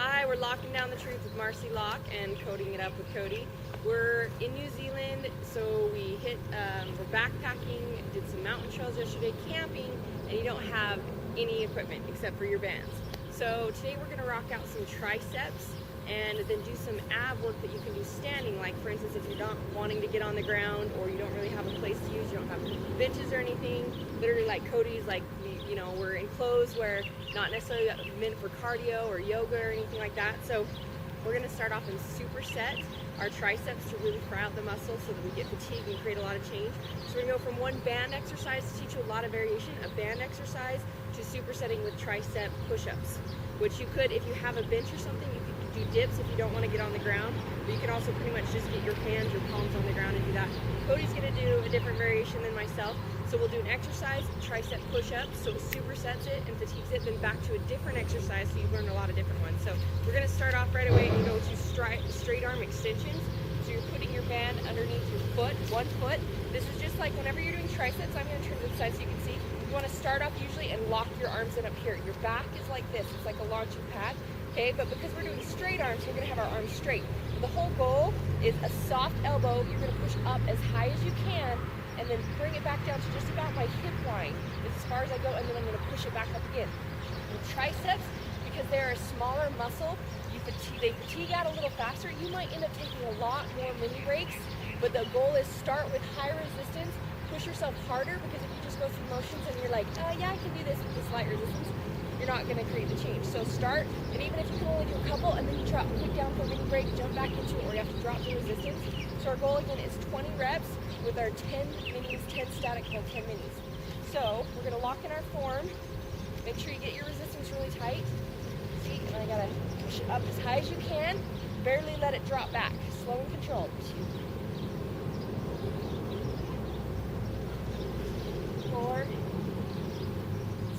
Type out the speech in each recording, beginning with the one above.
Hi, we're locking down the truth with Marcy Locke and coding it up with Cody. We're in New Zealand, so we're backpacking, did some mountain trails yesterday, camping, and you don't have any equipment except for your bands. So today we're going to rock out some triceps and then do some ab work that you can do standing. Like for instance, if you're not wanting to get on the ground or you don't really have a place to use, you don't have benches or anything, literally like Cody's, like we're in clothes where not necessarily meant for cardio or yoga or anything like that. So we're going to start off in superset our triceps to really fry out the muscle so that we get fatigued and create a lot of change. So we're going to go from one band exercise to teach you a lot of variation, a band exercise, to supersetting with tricep push-ups, which you could, if you have a bench or something, you could do dips if you don't want to get on the ground, but you can also pretty much just get your hands, your palms on the ground and do that. Cody's going to do a different variation than myself. So we'll do an exercise, tricep push-ups, so it supersets it and fatigues it, then back to a different exercise, so you've learned a lot of different ones. So we're going to start off right away and go to straight arm extensions. So you're putting your band underneath your foot, one foot. This is just like whenever you're doing triceps, I'm going to turn to the side so you can see. You want to start off usually and lock your arms in up here. Your back is like this, it's like a launching pad. Okay, but because we're doing straight arms, we're going to have our arms straight. The whole goal is a soft elbow. You're going to push up as high as you can and then bring it back down to just about my hip line as far as I go, and then I'm going to push it back up again. With triceps, because they're a smaller muscle, they fatigue out a little faster. You might end up taking a lot more mini breaks, but the goal is start with high resistance, push yourself harder, because if you just go through motions and you're like, yeah, I can do this with this light resistance, you're not going to create the change. So start, and even if you can only do a couple, and then you drop quick down for a mini break, jump back into it, or you have to drop the resistance. So our goal again is 20 reps with our 10 minis, 10 static, 10 minis. So we're going to lock in our form. Make sure you get your resistance really tight. See, and I got to push it up as high as you can. Barely let it drop back. Slow and controlled. 2, 4.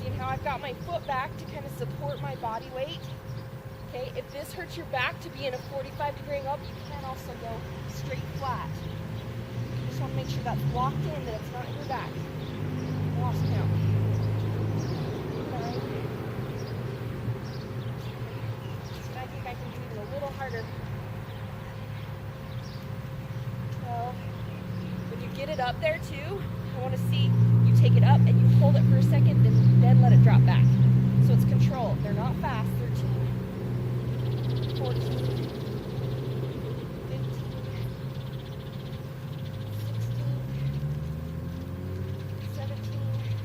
Seeing how I've got my foot back to kind of support my body weight. Okay, if this hurts your back to be in a 45-degree angle, you can also go straight flat. Just want to make sure that's locked in, that it's not in your back. Lost count. 9. I think I can do even a little harder. 12. When you get it up there too, I want to see you take it up and you hold it for a second, then let it drop back. So it's controlled. They're not fast. 13, 14, 15, 16, 17,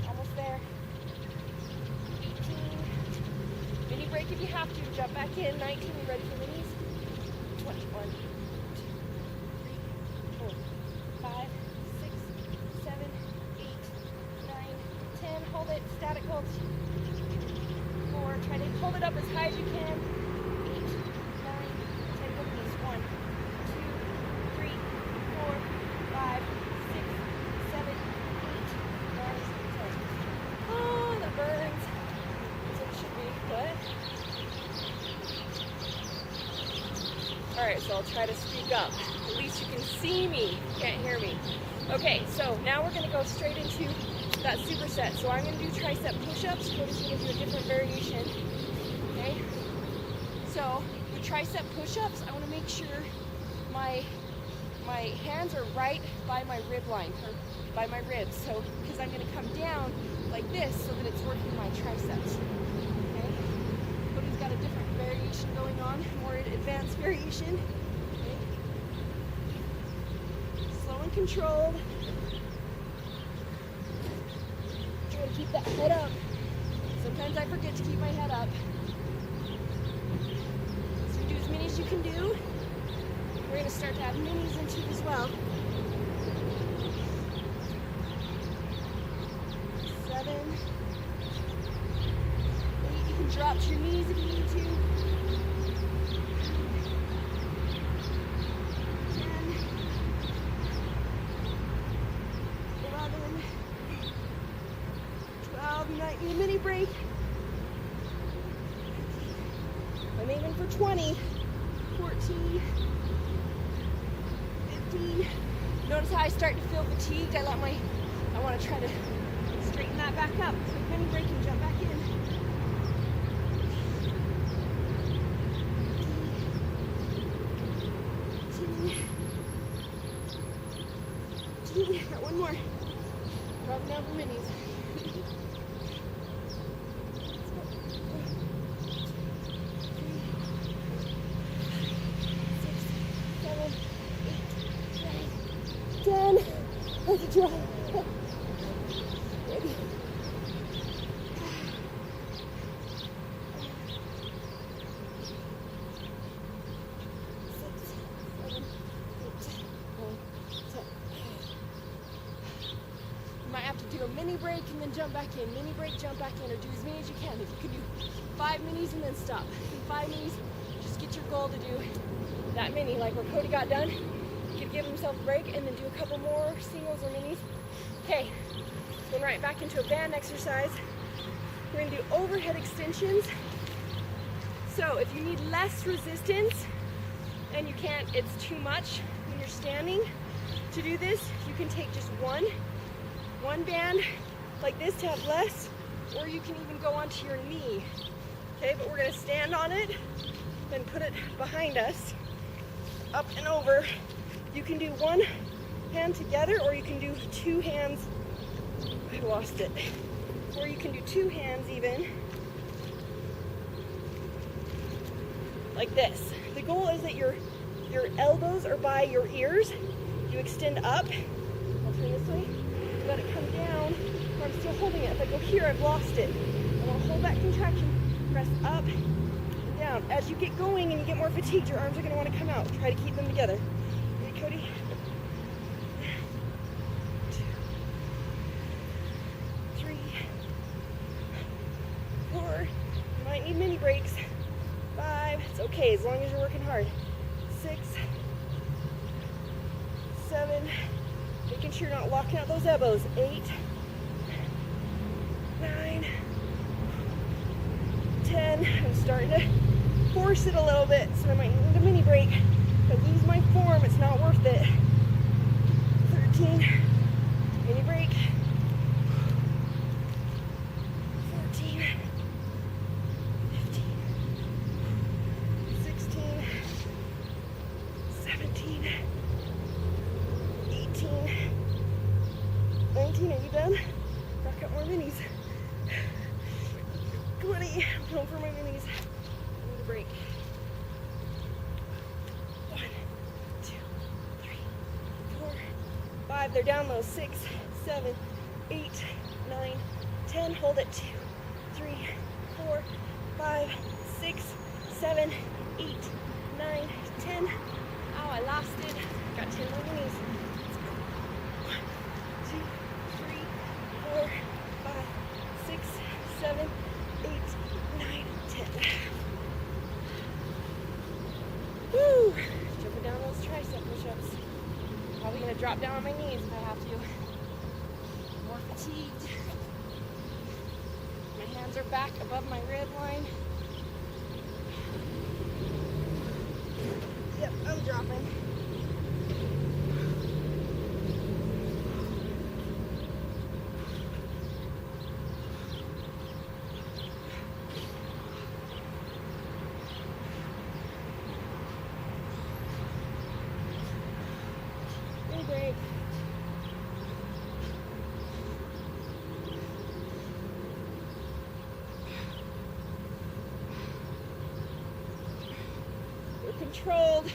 almost there. 18. Mini break if you have to. Jump back in. 19. You ready for minis? 21, 2, 3, 4, 5, 6, 7, 8, 9, 10. Hold it. Static hold. 4. Try to hold it up as high as you can. 8, 9, 10. Go knees. 1, 2, 3, 4, 5, 6, 7, 8, 9, 10. Oh, that burns. So it should be good. Alright, so I'll try to speak up. At least you can see me. You can't hear me. Okay, so now we're going to go straight into that superset. So I'm going to do tricep push-ups. Cody's going to do a different variation. Okay? So with tricep push-ups, I want to make sure my hands are right by my rib line, or by my ribs. So, because I'm going to come down like this so that it's working my triceps. Okay? Cody's got a different variation going on, more advanced variation. Okay? Slow and controlled. Try to keep that head up. Sometimes I forget to keep my head up. So do as many as you can do. We're going to start to add minis into it as well. 7, 8. You can drop to your knees if you need to. 10, 11, 12. You might need a mini break. I'm aiming for 20. 14. 15. Notice how I start to feel fatigued. I want to try to straighten that back up. Quick mini break and jump back in. One more. Dropping down for minis. 10. That's a try. Ready. 6, 7, 8, 9, 10. You might have to do a mini break and then jump back in. Mini break, jump back in, or do as many as you can. If you can do 5 minis and then stop. 5 minis, just get your goal to do that mini, like where Cody got done. You could give himself a break and then do a couple more singles or minis. Okay, going right back into a band exercise. We're gonna do overhead extensions. So if you need less resistance and you can't, it's too much when you're standing to do this, you can take just one band like this to have less, or you can even go onto your knee. Okay, but we're gonna stand on it, then put it behind us, up and over. You can do one hand together, or you can do 2 hands. I lost it. Or you can do 2 hands even. Like this. The goal is that your elbows are by your ears. You extend up. I'll turn this way. Let it come down. Or I'm still holding it. If I go here, I've lost it. I want to hold that contraction. Press up and down. As you get going and you get more fatigued, your arms are going to want to come out. Try to keep them together. Cody. 2, 3, 4. You might need mini breaks. 5. It's okay as long as you're working hard. 6, 7. Making sure you're not locking out those elbows. 8, 9, 10. I'm starting to force it a little bit, so I might need a mini break. If I lose my form, it's not worth it. 13, mini break. 14, 15, 16, 17, 18, 19. Are you done? Rock out more minis. 20. I'm going for my minis. I need a break. 1, 2, 3, 4, 5. They're down low. 6, 7, 8, 9, 10. Hold it. 2, 3, 4, 5, 6, 7, 8, 9, 10. Oh, I lost it. Got 10 more minis. 1, 2, 3, 4, 5, 6, 7, 8, 9, 10. Woo! Jumping down those tricep push-ups. Probably gonna drop down on my knees if I have to. More fatigued. My hands are back above my rib line. Yep, I'm dropping. Break. You're controlled. If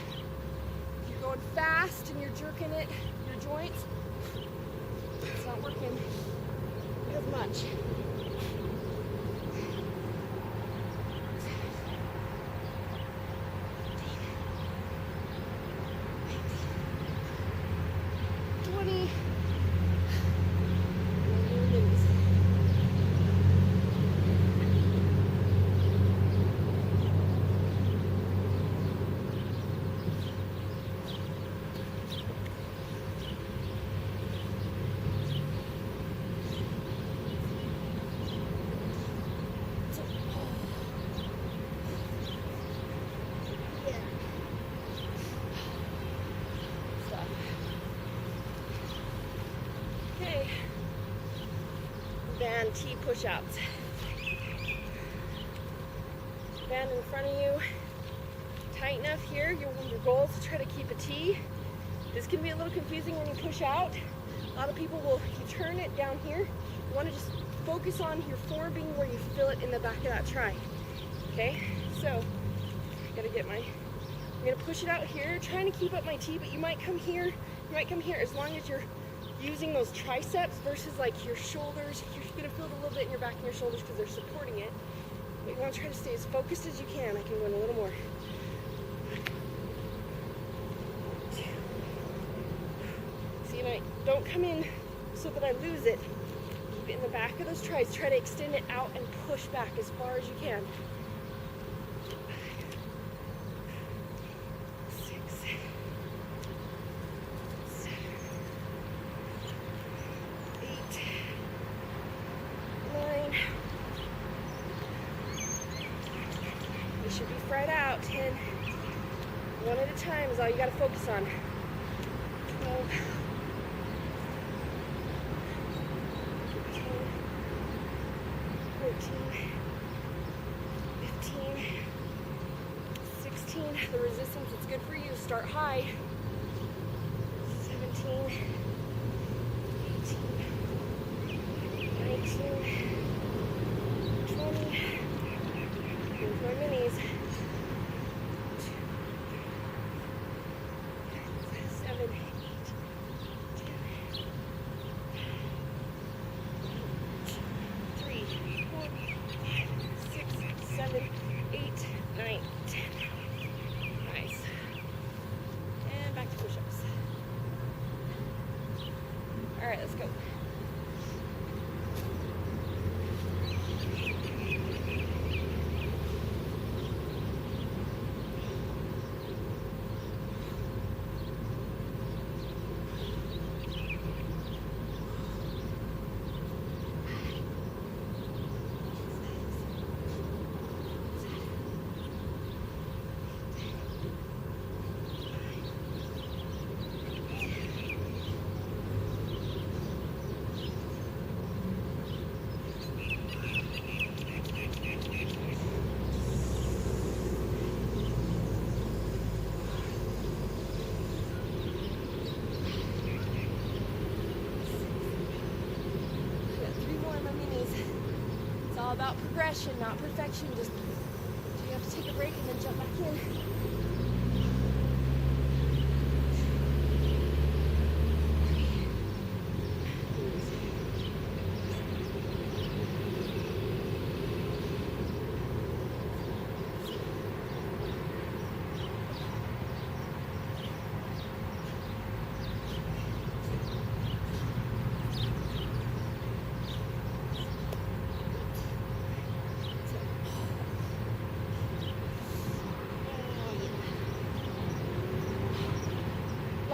you're going fast and you're jerking it, your joints, it's not working as much. Okay, band T push-ups. Band in front of you. Tight enough here. Your goal is to try to keep a T. This can be a little confusing when you push out, A lot of people will, you turn it down here, you want to just focus on your form being where you feel it in the back of that tri. Okay, so I gotta get my, I'm gonna push it out here, trying to keep up my T, but you might come here, you might come here, as long as you're using those triceps versus like your shoulders. You're gonna feel it a little bit in your back and your shoulders because they're supporting it. But you want to try to stay as focused as you can. I can go in a little more. See, and I don't come in so that I lose it. Keep it in the back of those tries. Try to extend it out and push back as far as you can. 6, 7, 8, 9. You should be fried out. 10. One at a time is all you got to focus on. 12. 14, 15, 16, the resistance, it's good for you. Start high. 17, 18, 19, 20. Here's my minis. 7, 8, 7, 8, 9, 10. Nice. And back to push-ups. All right, let's go. About progression, not perfection. Just you have to take a break and then jump back in.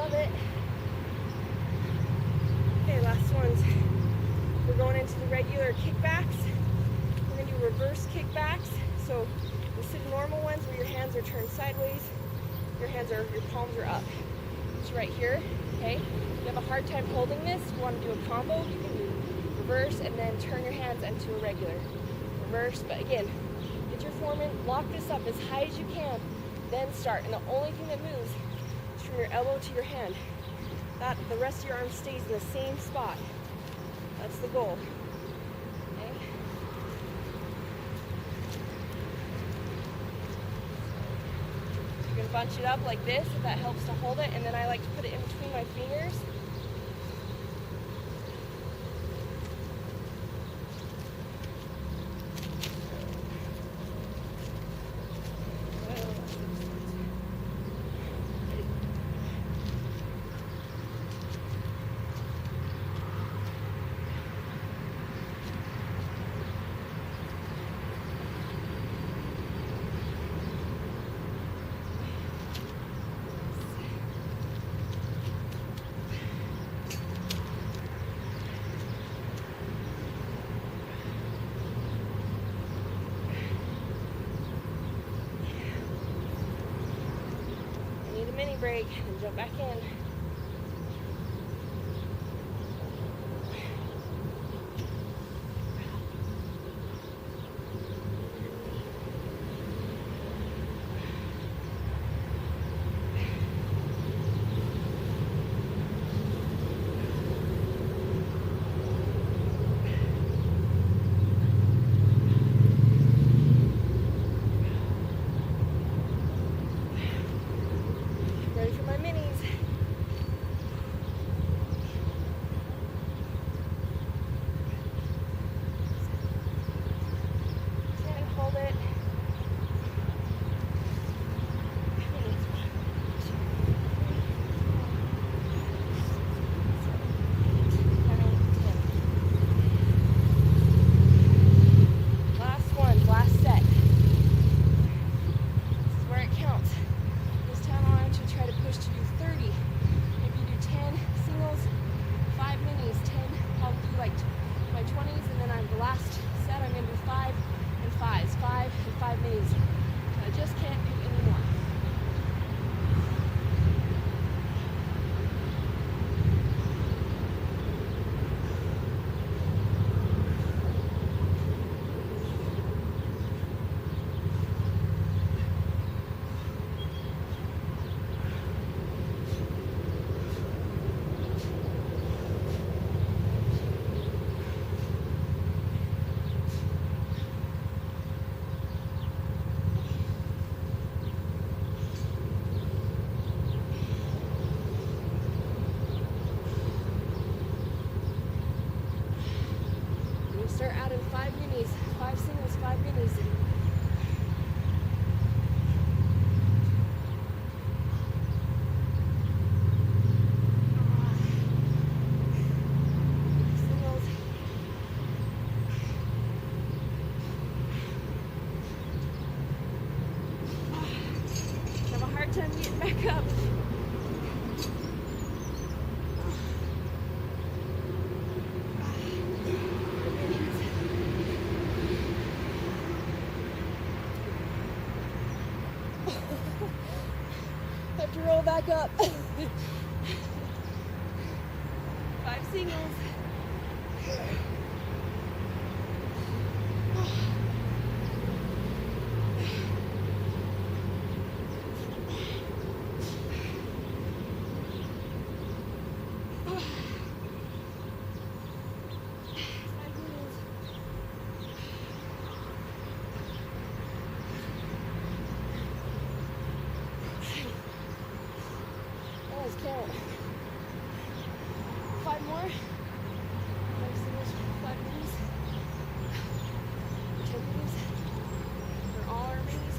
It. Okay, last ones. We're going into the regular kickbacks. We're going to do reverse kickbacks. So instead of normal ones where your hands are turned sideways, your palms are up. So right here, okay? If you have a hard time holding this, you want to do a combo, you can do reverse and then turn your hands into a regular. Reverse, but again, get your form in, lock this up as high as you can, then start. And the only thing that moves from your elbow to your hand. The rest of your arm stays in the same spot. That's the goal. Okay? You're gonna bunch it up like this if that helps to hold it, and then I like to put it in between my fingers. Mini break and jump back in. up. I have to roll back up. 5 singles. Let's count. 5 more. 5 singles, 5 minis. 10 minis. For all our minis.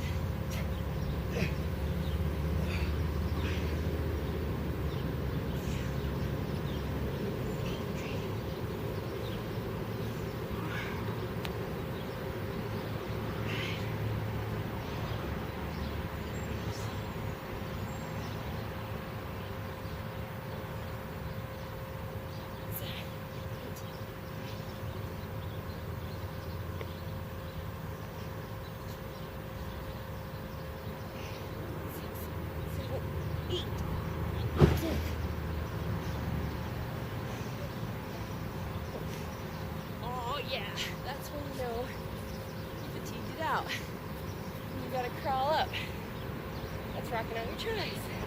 Oh yeah, that's when you know you fatigued it out. You gotta crawl up. That's rocking on your tries.